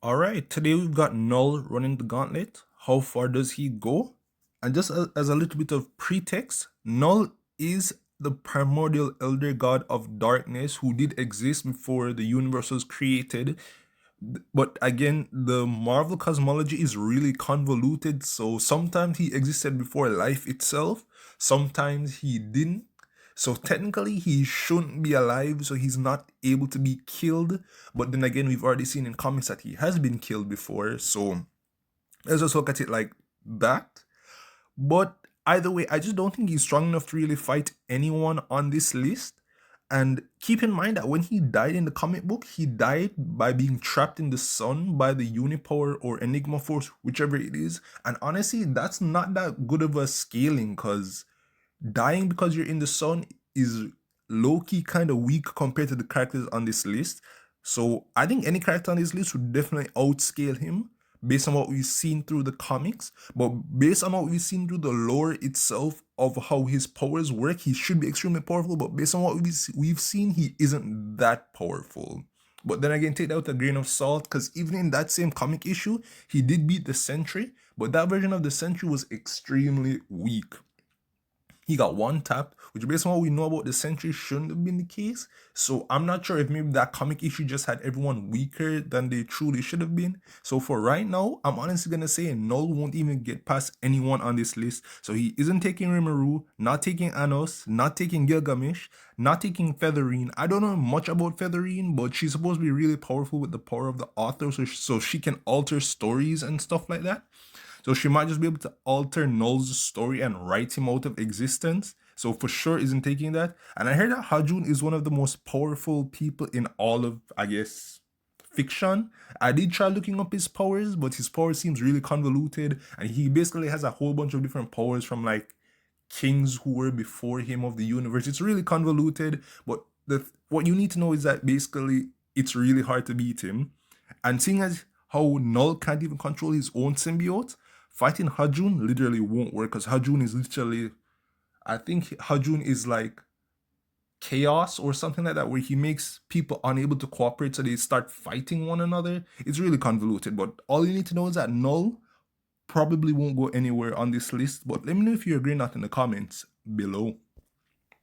Alright, today we've got Knull running the gauntlet. How far does he go? And just as a little bit of pretext, Knull is the primordial elder god of darkness who did exist before the universe was created. But again, the Marvel cosmology is really convoluted, so sometimes he existed before life itself, sometimes he didn't. So technically, he shouldn't be alive, so he's not able to be killed. But then again, we've already seen in comics that he has been killed before, so let's just look at it like that. But either way, I just don't think he's strong enough to really fight anyone on this list. And keep in mind that when he died in the comic book, he died by being trapped in the sun by the Unipower or Enigma Force, whichever it is. And honestly, that's not that good of a scaling, because dying because you're in the sun is low-key kind of weak compared to the characters on this list. So I think any character on this list would definitely outscale him based on what we've seen through the comics. But based on what we've seen through the lore itself of how his powers work, he should be extremely powerful. But based on what we've seen, he isn't that powerful. But then again, take that with a grain of salt, because even in that same comic issue, he did beat the Sentry, but that version of the Sentry was extremely weak. He got one tap, which based on what we know about the Sentry shouldn't have been the case. So I'm not sure if maybe that comic issue just had everyone weaker than they truly should have been. So for right now, I'm honestly gonna say Knull won't even get past anyone on this list. So he isn't taking Rimuru, not taking Anos, not taking Gilgamesh, not taking Featherine. I don't know much about Featherine, but she's supposed to be really powerful with the power of the author, so she can alter stories and stuff like that. So she might just be able to alter Knull's story and write him out of existence. So for sure isn't taking that. And I heard that Hajun is one of the most powerful people in all of, I guess, fiction. I did try looking up his powers, but his power seems really convoluted. And he basically has a whole bunch of different powers from like kings who were before him of the universe. It's really convoluted. But what you need to know is that basically it's really hard to beat him. And seeing as how Knull can't even control his own symbiote, fighting Hajun literally won't work, because Hajun is literally, I think Hajun is like chaos or something like that, where he makes people unable to cooperate, so they start fighting one another. It's really convoluted, but all you need to know is that Knull probably won't go anywhere on this list. But let me know if you agree or not in the comments below.